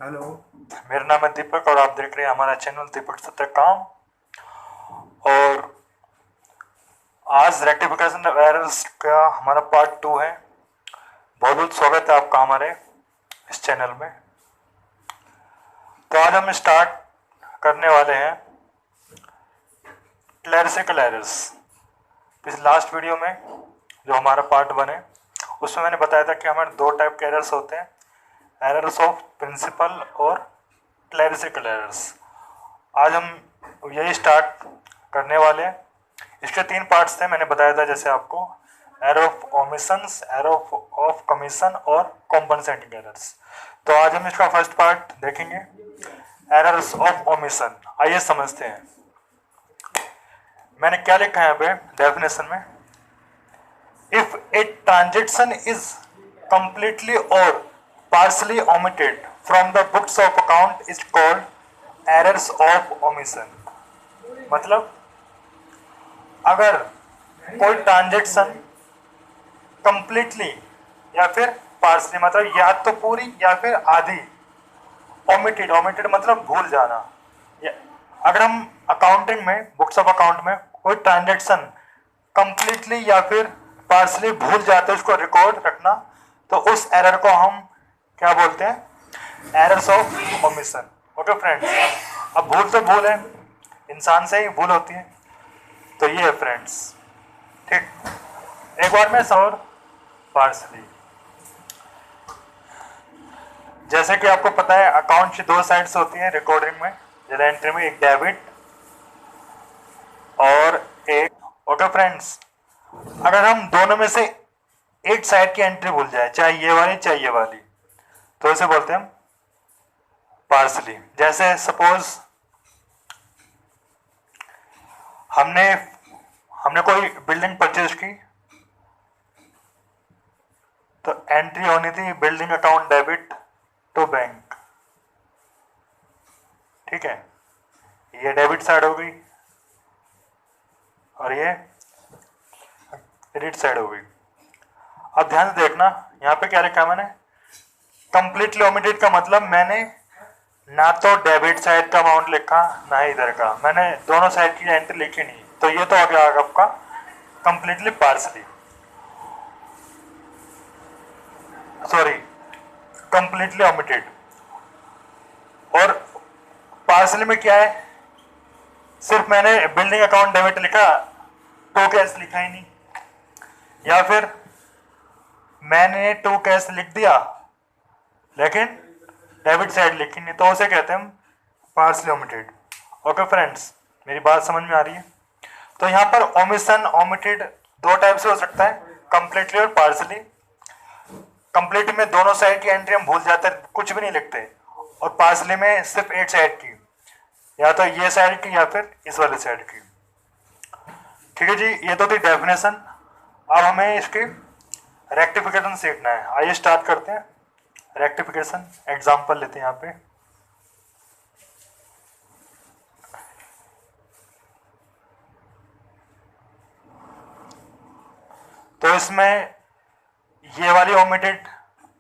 Hello. मेरा नाम है दीपक और आप देख रहे हैं हमारा चैनल दीपक सत्यकाम। और आज रेक्टिफिकेशन एरर्स का हमारा पार्ट 2 है। बहुत बहुत स्वागत है आपका हमारे इस चैनल में। तो आज हम स्टार्ट करने वाले हैं क्लैरिकल एरर्स। इस लास्ट वीडियो में जो हमारा पार्ट 1 है उसमें मैंने बताया था कि हमारे दो टाइप के एरर्स होते हैं, एरर्स ऑफ प्रिंसिपल और क्लैरिकल एरर्स। आज हम यही स्टार्ट करने वाले हैं। इसके 3 पार्ट्स थे, मैंने बताया था जैसे आपको error of omissions, error of commission और कॉम्पनसेटिंग एरर्स। तो आज हम इसका फर्स्ट पार्ट देखेंगे, एरर्स ऑफ ओमिशन। आइए समझते हैं मैंने क्या लिखा है यहाँ पे डेफिनेशन में। If a transaction is completely और partially omitted from the books of account is called errors of omission। मतलब अगर कोई ट्रांजेक्शन कंप्लीटली या फिर पार्सली, मतलब या तो पूरी या फिर आधी, ओमिटेड, ओमिटेड मतलब भूल जाना। अगर हम अकाउंटिंग में, बुक्स ऑफ अकाउंट में कोई ट्रांजेक्शन कंप्लीटली या फिर पार्सली भूल जाते हैं उसको रिकॉर्ड रखना, तो उस एरर को हम क्या बोलते हैं? Errors of omission. Okay friends, अब भूल तो भूल है, इंसान से ही भूल होती है, तो ये है फ्रेंड्स। ठीक, एक बार में और पार्सली, जैसे कि आपको पता है अकाउंट की 2 साइड्स होती हैं रिकॉर्डिंग में, जैसे एंट्री में, एक डेबिट और एक। ओके फ्रेंड्स, अगर हम दोनों में से एक साइड की एंट्री भूल जाए, चाहे ये वाली चाहे ये वाली, तो इसे बोलते हैं हम पार्सली। जैसे सपोज हमने हमने कोई बिल्डिंग परचेज की, तो एंट्री होनी थी building account debit to bank. ठीक है, ये डेबिट साइड हो गई और ये क्रेडिट साइड हो गई। अब ध्यान से देखना, यहाँ पे क्या लिखा है मैंने? कंप्लीटली ओमिटेड का मतलब मैंने ना तो डेबिट साइड का अमाउंट लिखा ना ही इधर का, मैंने दोनों साइड की एंट्री लिखी नहीं, तो ये तो आ गया आपका completely partially, sorry completely omitted. और पार्सली में क्या है? सिर्फ मैंने बिल्डिंग अकाउंट डेबिट लिखा, टू कैश लिखा ही नहीं, या फिर मैंने टू कैश लिख दिया लेकिन डेबिट साइड लिखी नहीं, तो उसे कहते हैं हम पार्सली ओमिटेड। ओके फ्रेंड्स, मेरी बात समझ में आ रही है? तो यहाँ पर ओमिशन, ओमिटेड दो टाइप से हो सकता है, कंप्लीटली और पार्सली। कंप्लीट में दोनों साइड की एंट्री हम भूल जाते हैं, कुछ भी नहीं लिखते, और पार्सली में सिर्फ एक साइड की, या तो ये साइड की या फिर इस वाले साइड की। ठीक है जी, ये तो थी डेफिनेशन। अब हमें इसकी रेक्टिफिकेशन सीखना है। आइए स्टार्ट करते हैं रेक्टिफिकेशन। एग्जांपल लेते हैं यहाँ पे। तो इसमें ये वाली ओमिटेड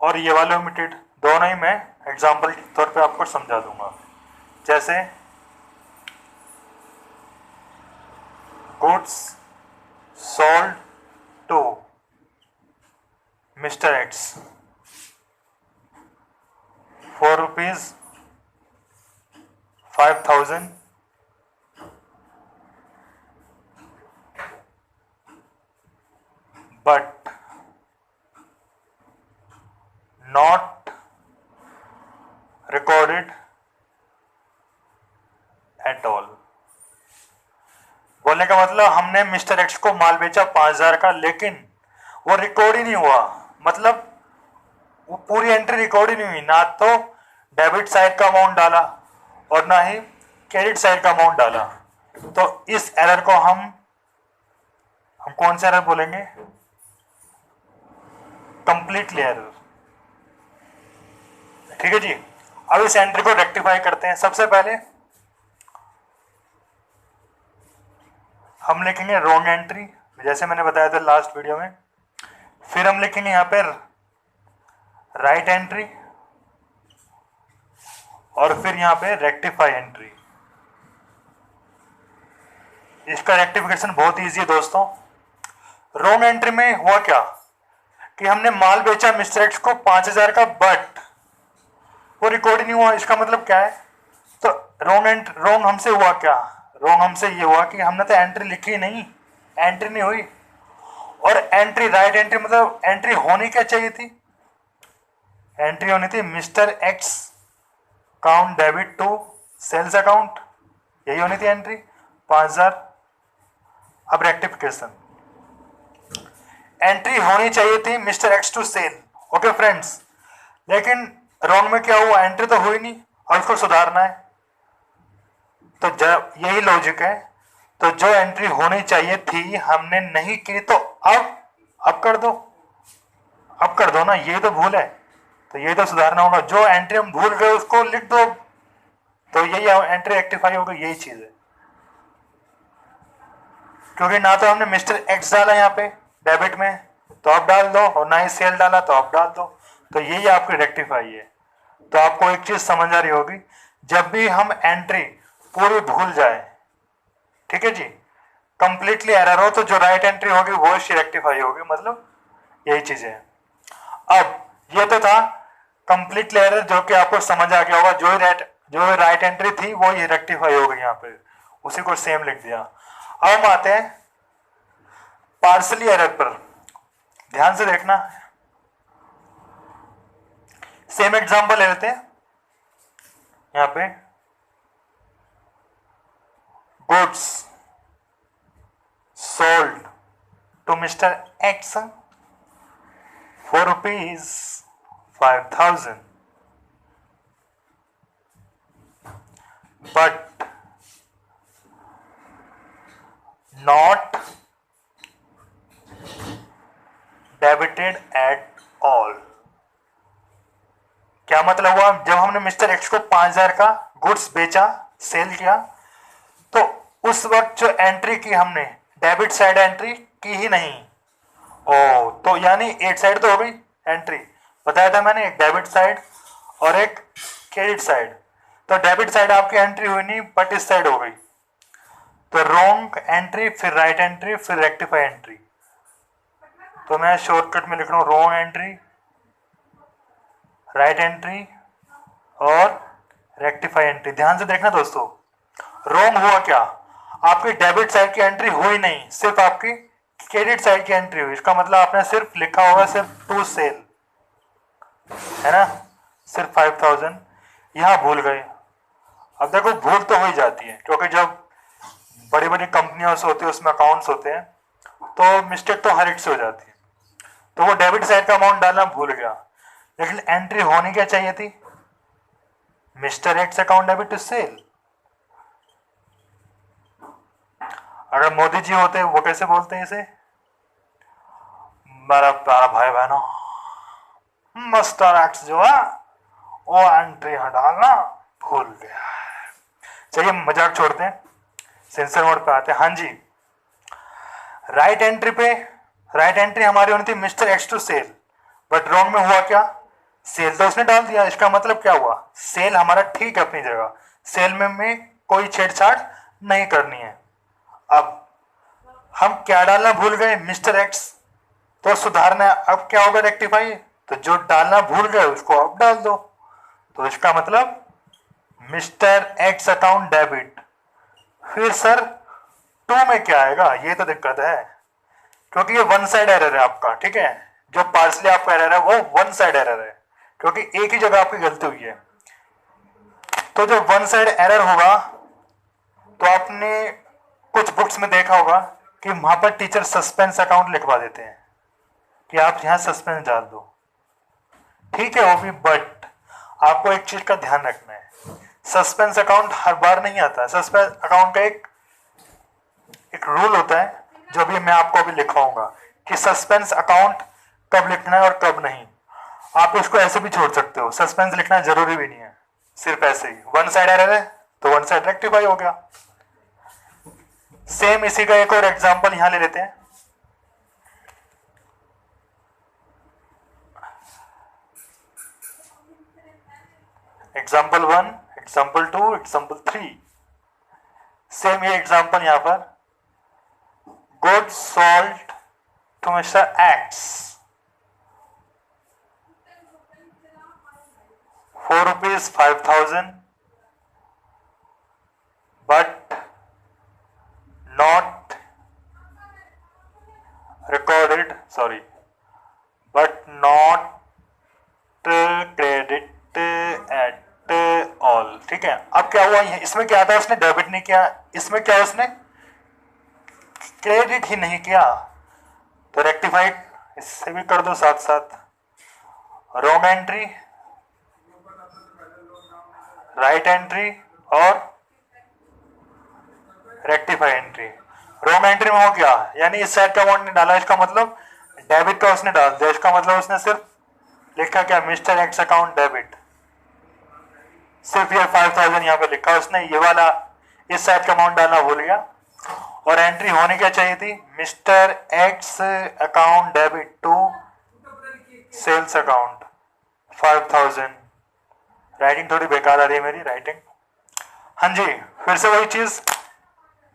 और ये वाली ओमिटेड दोनों ही मैं एग्जांपल के तौर पे आपको समझा दूंगा। जैसे goods sold to mister X ₹5,000, but not recorded at all। बोलने का मतलब हमने मिस्टर एक्स को माल बेचा 5,000 का, लेकिन वो रिकॉर्ड ही नहीं हुआ, मतलब वो पूरी एंट्री रिकॉर्ड ही नहीं हुई, ना तो डेबिट साइड का अमाउंट डाला और ना ही क्रेडिट साइड का अमाउंट डाला। तो इस एरर को हम कौन सा एरर बोलेंगे? Completely error. ठीक है जी, अब इस एंट्री को रेक्टिफाई करते हैं। सबसे पहले हम लिखेंगे रॉन्ग एंट्री, जैसे मैंने बताया था लास्ट वीडियो में। फिर हम लिखेंगे यहाँ पर राइट एंट्री, और फिर यहाँ पे रेक्टिफाई एंट्री। इसका रेक्टिफिकेशन बहुत ईजी है दोस्तों। रॉन्ग एंट्री में हुआ क्या कि हमने माल बेचा मिस्टर एक्स को 5,000 का, बट वो रिकॉर्ड नहीं हुआ। इसका मतलब क्या है? तो रॉन्ग हमसे हुआ क्या? रॉन्ग हमसे ये हुआ कि हमने तो एंट्री लिखी नहीं, एंट्री नहीं हुई। और एंट्री, राइट एंट्री मतलब एंट्री होनी क्या चाहिए थी? एंट्री होनी थी mister X account debit to sales account, यही होनी थी एंट्री 5,000। अब रेक्टिफिकेशन, एंट्री होनी चाहिए थी mister X to sale. Okay friends, लेकिन रॉन्ग में क्या हुआ? एंट्री तो हुई नहीं और उसको सुधारना है। तो यही लॉजिक है। तो जो एंट्री होनी चाहिए थी हमने नहीं की, तो अब कर दो, अब कर दो ना, ये तो भूल है, तो ये तो सुधारना होगा। जो एंट्री हम भूल गए उसको लिख दो, तो यही एंट्री रेक्टिफाई होगा, यही चीज है। क्योंकि ना तो हमने मिस्टर एक्स डाला यहाँ पे डेबिट में, तो आप डाल दो, और ना ही सेल डाला, तो आप डाल दो। तो यही आपकी रेक्टिफाई है। तो आपको एक चीज समझ आ रही होगी, जब भी हम एंट्री पूरी भूल जाए, ठीक है जी, कंप्लीटली एरर हो, तो जो राइट एंट्री होगी वो रेक्टिफाई होगी, मतलब यही चीज है। अब ये तो था कंप्लीटली एरर, जो कि आपको समझ आ गया होगा। जो राइट एंट्री थी वो ये रेक्टिफाई हो गई, यहाँ पे उसी को सेम लिख दिया। अब हम आते हैं पार्सली एरर पर, ध्यान से देखना। सेम एग्जांपल ले लेते हैं यहाँ पे, goods sold to mister X for rupees 5,000, but not debited at all। क्या मतलब हुआ? जब हमने मिस्टर एक्स को 5,000 का गुड्स बेचा, सेल किया, तो उस वक्त जो एंट्री की हमने, डेबिट साइड एंट्री की ही नहीं। ओ, तो यानी एक साइड तो हो गई एंट्री, बताया था मैंने, एक डेबिट साइड और एक क्रेडिट साइड। तो डेबिट साइड आपकी एंट्री हुई नहीं, बट इस साइड हो गई। तो रॉन्ग एंट्री, फिर राइट एंट्री, फिर रेक्टिफाई एंट्री। तो मैं शॉर्टकट में लिख रहा हूं, रॉन्ग एंट्री, राइट एंट्री और रेक्टिफाई एंट्री। ध्यान से देखना दोस्तों, रॉन्ग हुआ क्या? आपकी डेबिट साइड की एंट्री हुई नहीं, सिर्फ आपकी क्रेडिट साइड की एंट्री हुई। इसका मतलब आपने सिर्फ लिखा होगा सिर्फ टू सेल, है ना, सिर्फ 5,000, यहां भूल गए। अब देखो, भूल तो हो ही जाती है, क्योंकि जब बड़ी बड़ी कंपनियों से होती है, उसमें अकाउंट्स होते हैं, तो मिस्टेक तो हर एक से हो जाती है। तो वो डेबिट साइड का अमाउंट डालना भूल गया, लेकिन एंट्री होनी क्या चाहिए थी? Mister X account debit to sale. अगर मोदी जी होते, वो कैसे बोलते हैं इसे? मेरा प्यारा भाई बहनों, मिस्टर एक्स जो है वो एंट्री डालना भूल गया। चलिए मजाक छोड़ते हैं, सेंसर मोड पे आते हैं। हाँ जी, राइट एंट्री पे, राइट एंट्री हमारी होनी थी mister X to sale, but wrong में हुआ क्या? सेल तो उसने डाल दिया। इसका मतलब क्या हुआ? सेल हमारा ठीक है अपनी जगह, सेल में कोई छेड़छाड़ नहीं करनी है। अब हम क्या डालना भूल गए? मिस्टर एक्स, तो सुधारना है। अब क्या होगा? रेक्टिफाई। तो जो डालना भूल गए उसको अब डाल दो। तो इसका मतलब मिस्टर एक्स अकाउंट डेबिट। फिर सर 2 में क्या आएगा? ये तो दिक्कत है, क्योंकि ये वन साइड एरर है आपका, ठीक है। जो पार्सली आपका एरर है वो वन साइड एरर है, क्योंकि एक ही जगह आपकी गलती हुई है। तो जो वन साइड एरर होगा, तो आपने कुछ बुक्स में देखा होगा कि वहां पर टीचर सस्पेंस अकाउंट लिखवा देते हैं कि आप यहां सस्पेंस डाल दो, ठीक है वो भी, बट आपको एक चीज का ध्यान रखना है, सस्पेंस अकाउंट हर बार नहीं आता। सस्पेंस अकाउंट का एक रूल होता है, जो भी मैं आपको अभी लिखवाऊंगा कि सस्पेंस अकाउंट कब लिखना है और कब नहीं। आप इसको ऐसे भी छोड़ सकते हो, सस्पेंस लिखना जरूरी भी नहीं है, सिर्फ ऐसे ही। वन साइड एरर है तो वन साइड रेक्टिफाई हो गया। सेम इसी का एक और एग्जांपल यहां ले लेते हैं। Example 1, example 2, example 3। सेम ये एग्जाम्पल यहाँ पर, goods sold to mister X ₹4,05,000 but not recorded, sorry, but not credit at all। ठीक है, अब क्या हुआ, इसमें क्या था, उसने डेबिट नहीं किया, इसमें क्या उसने क्रेडिट ही नहीं किया, तो रेक्टिफाइड इससे भी कर दो साथ साथ। रॉन्ग एंट्री, राइट एंट्री और रेक्टिफाई एंट्री। रॉन्ग एंट्री में हो क्या, यानी इस साइड का अमाउंट नहीं डाला, इसका मतलब डेबिट का उसने डाल दिया, इसका मतलब उसने सिर्फ लिखा क्या, मिस्टर एक्स अकाउंट डेबिट, सिर्फ ये 5,000 यहाँ पे लिखा उसने, ये वाला इस साइड का अमाउंट डालना भूल गया। और एंट्री होनी क्या चाहिए थी, mister X account debit to sales account 5,000। Writing थोड़ी बेकार आ रही है मेरी राइटिंग। हाँ जी, फिर से वही चीज,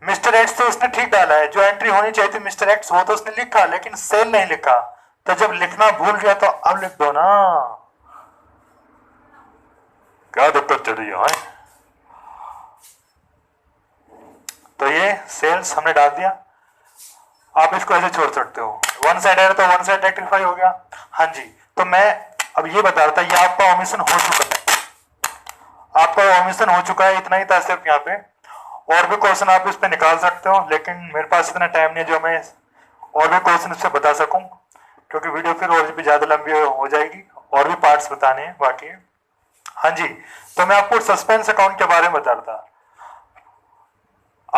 मिस्टर एक्स तो उसने ठीक डाला है, जो एंट्री होनी चाहिए थी मिस्टर एक्स वो तो उसने लिखा, लेकिन सेल नहीं लिखा, तो जब लिखना भूल गया तो अब लिख दो ना, क्या दिक्कत चल रही है। तो ये सेल्स हमने डाल दिया, आप इसको ऐसे छोड़ सकते हो, वन साइड है तो वन साइड रेक्टिफाई हो गया। हाँ जी, तो मैं अब ये बता रहा था, ये आपका ओमिशन हो चुका है, आपका ओमिशन हो चुका है, इतना ही था सिर्फ यहाँ पे। और भी क्वेश्चन आप इस पे निकाल सकते हो, लेकिन मेरे पास इतना टाइम नहीं है जो मैं और भी क्वेश्चन इससे बता सकूं, क्योंकि वीडियो फिर और भी ज्यादा लंबी हो जाएगी, और भी पार्ट्स बताने हैं बाकी। हाँ जी, तो मैं आपको सस्पेंस अकाउंट के बारे में बता रहा था।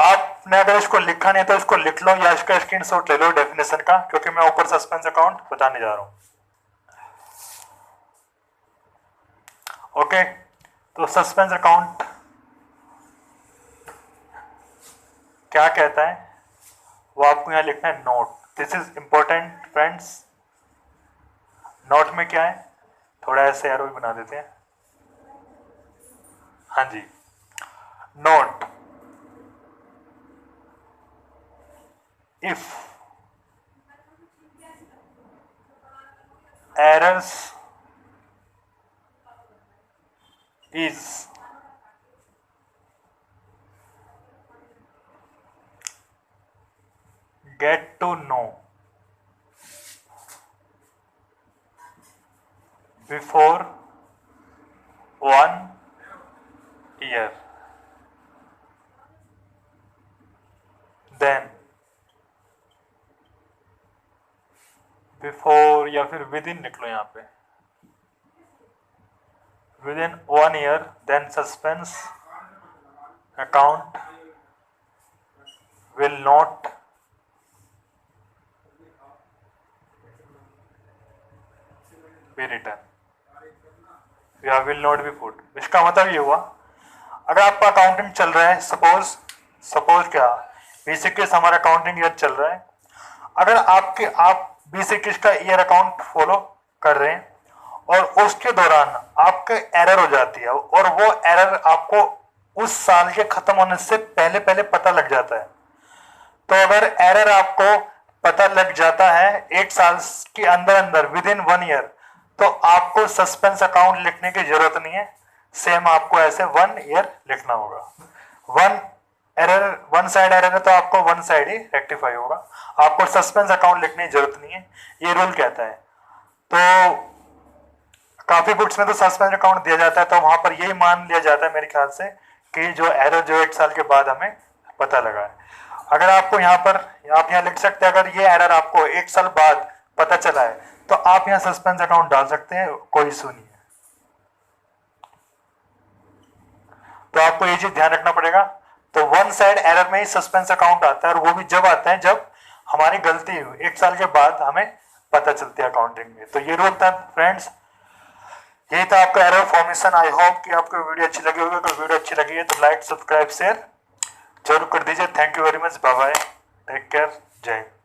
आपने अगर इसको लिखा नहीं तो इसको लिख लो, या इसका स्क्रीनशॉट ले लो डेफिनेशन का, क्योंकि मैं ऊपर सस्पेंस अकाउंट बताने जा रहा हूं। ओके, तो सस्पेंस अकाउंट क्या कहता है वो आपको यहां लिखना है, note. This is important friends. Note में क्या है, थोड़ा ऐसे एरो भी बना देते हैं। हाँ जी, note, if errors is get to know before 1 year, then before या फिर within लिख लो यहाँ पे, within 1 year, then suspense account will not be written या will not be put। इसका मतलब ये हुआ, अगर आपका अकाउंटिंग चल रहा है, सपोज क्या 2021 हमारा अकाउंटिंग ईयर चल रहा है, अगर आप 2021 का ईयर अकाउंट फॉलो कर रहे हैं और उसके दौरान आपके एरर हो जाती है, और वो एरर आपको उस साल के खत्म होने से पहले पहले पता लग जाता है, तो अगर एरर आपको पता लग जाता है एक साल के अंदर अंदर, विद इन 1 ईयर, तो आपको सस्पेंस अकाउंट लिखने की जरूरत नहीं है, सेम आपको ऐसे 1 ईयर लिखना होगा। वन साइड एरर है तो आपको वन साइड ही रेक्टिफाई होगा, आपको सस्पेंस अकाउंट लिखने की जरूरत नहीं है, ये रूल कहता है। तो काफी बुक्स में तो सस्पेंस अकाउंट दिया जाता है, तो वहां पर यही मान लिया जाता है मेरे ख्याल से कि जो एरर जो 1 साल के बाद हमें पता लगा है। अगर आपको यहाँ पर आप यहाँ लिख सकते हैं, अगर ये एरर आपको 1 साल बाद पता चला है तो आप यहाँ सस्पेंस अकाउंट डाल सकते हैं, कोई इशू नहीं है। तो आपको ये चीज ध्यान रखना पड़ेगा। तो वन साइड एरर में ही सस्पेंस अकाउंट आता है, और वो भी जब आता है जब हमारी गलती 1 साल के बाद हमें पता चलती है अकाउंटिंग में। तो ये रूल था फ्रेंड्स, यही था आपका एरर फॉर्मेशन। आई होप कि आपको वीडियो अच्छी लगी होगी। अगर वीडियो अच्छी लगी है तो लाइक, सब्सक्राइब, शेयर जरूर कर दीजिए। Thank you very much, bye bye, take care, जय हिंद।